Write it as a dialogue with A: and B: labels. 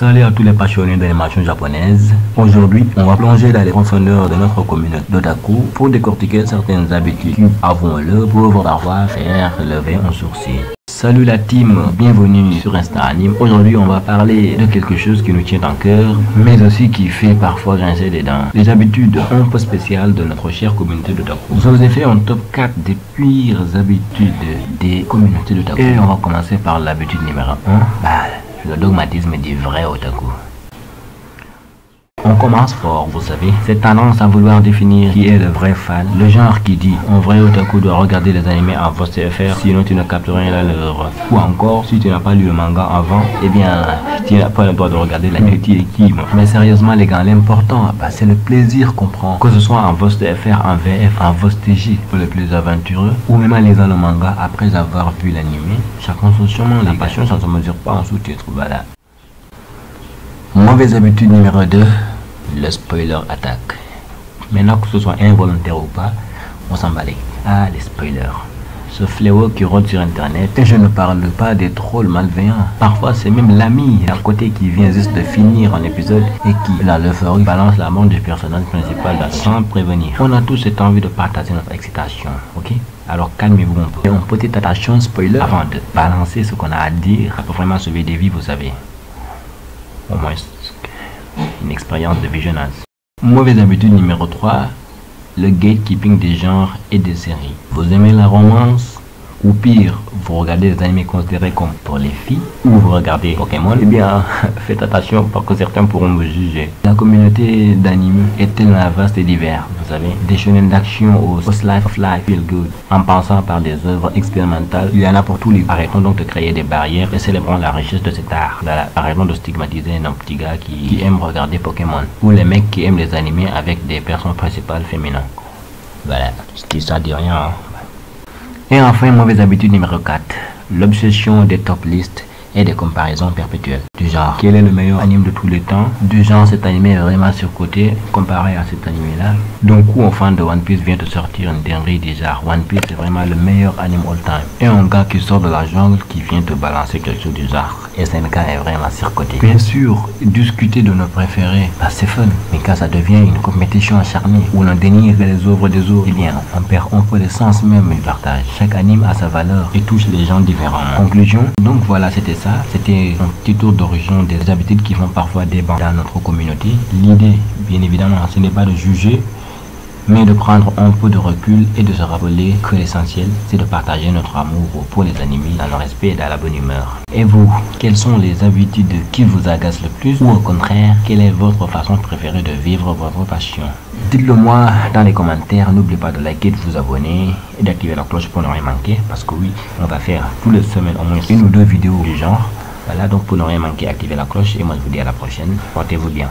A: Salut à tous les passionnés d'animation japonaise. Aujourd'hui, on va plonger dans les profondeurs de notre communauté d'otaku pour décortiquer certaines habitudes qui, avouons-le, peuvent parfois faire lever un sourcil. Salut la team, bienvenue sur Insta-Anime. Aujourd'hui, on va parler de quelque chose qui nous tient en cœur, mais aussi qui fait parfois grincer des dents. Les habitudes un peu spéciales de notre chère communauté d'otaku. Je vous ai fait un top 4 des pires habitudes des communautés d'otaku. Et on va commencer par l'habitude numéro 1. Le dogmatisme du vrai otaku. On commence fort, vous savez, cette tendance à vouloir définir qui est le vrai fan, le genre qui dit un vrai otaku doit regarder les animés en VOSTFR, sinon tu ne captes rien à l'œuvre. Ou encore, si tu n'as pas lu le manga avant, eh bien, tu n'as pas le droit de regarder l'anime qui. Mais sérieusement les gars, l'important, c'est le plaisir qu'on prend, que ce soit en VOSTFR, en VF, en VOSTG, pour les plus aventureux, ou même en lisant le manga après avoir vu l'animé. Chacun son chemin, la passion ça ne se mesure pas en sous-titres, voilà. Mauvaise habitude numéro 2. Le spoiler attaque. Maintenant que ce soit involontaire ou pas, on s'en bat les. Les spoilers. Ce fléau qui rôde sur internet. Et je ne parle pas des trolls malveillants. Parfois c'est même l'ami à côté qui vient juste de finir un épisode et qui, dans l'euphorie, balance la mort du personnage principal sans prévenir. On a tous cette envie de partager notre excitation, ok? Alors calmez-vous un peu. Et une petite attention spoiler avant de balancer ce qu'on a à dire. Ça peut vraiment sauver des vies, vous savez. Au moins une expérience de visionnage. Mauvaise habitude numéro 3, le gatekeeping des genres et des séries. Vous aimez la romance ou pire, vous regardez des animés considérés comme pour les filles ou vous regardez Pokémon, eh bien faites attention parce que certains pourront vous juger. La communauté d'anime est tellement vaste et divers, vous savez, des shonen d'action au slice of life feel good, en passant par des œuvres expérimentales, il y en a pour tous les. Arrêtons donc de créer des barrières et célébrons la richesse de cet art. Arrêtons de stigmatiser nos petits gars qui aiment regarder Pokémon ou les mecs qui aiment les animés avec des personnages principaux féminins. Voilà, ça dit rien. Hein. Et enfin, mauvaise habitude numéro 4, l'obsession des top lists et des comparaisons perpétuelles. Du genre, quel est le meilleur anime de tous les temps? Du genre, cet animé est vraiment surcoté comparé à cet animé-là. Donc, où un fan de One Piece vient de sortir une dinguerie du genre, One Piece est vraiment le meilleur anime all time. Et un gars qui sort de la jungle qui vient de balancer quelque chose du genre, SNK est vraiment surcoté. Bien sûr, discuter de nos préférés, c'est fun. Mais quand ça devient une compétition acharnée, où l'on dénigre les œuvres des autres, eh bien, on perd un peu le sens même du partage. Chaque anime a sa valeur et touche les gens différemment. Conclusion, donc voilà, c'était ça. C'était un petit tour d'origine des habitudes qui font parfois débat dans notre communauté. L'idée, bien évidemment, ce n'est pas de juger, mais de prendre un peu de recul et de se rappeler que l'essentiel, c'est de partager notre amour pour les animés dans le respect et dans la bonne humeur. Et vous, quelles sont les habitudes qui vous agacent le plus ou au contraire, quelle est votre façon préférée de vivre votre passion? Dites-le moi dans les commentaires, n'oubliez pas de liker, de vous abonner et d'activer la cloche pour ne rien manquer parce que oui, on va faire toutes les semaines au moins une ou deux vidéos du genre. Voilà, donc pour ne rien manquer, activez la cloche et moi je vous dis à la prochaine. Portez-vous bien.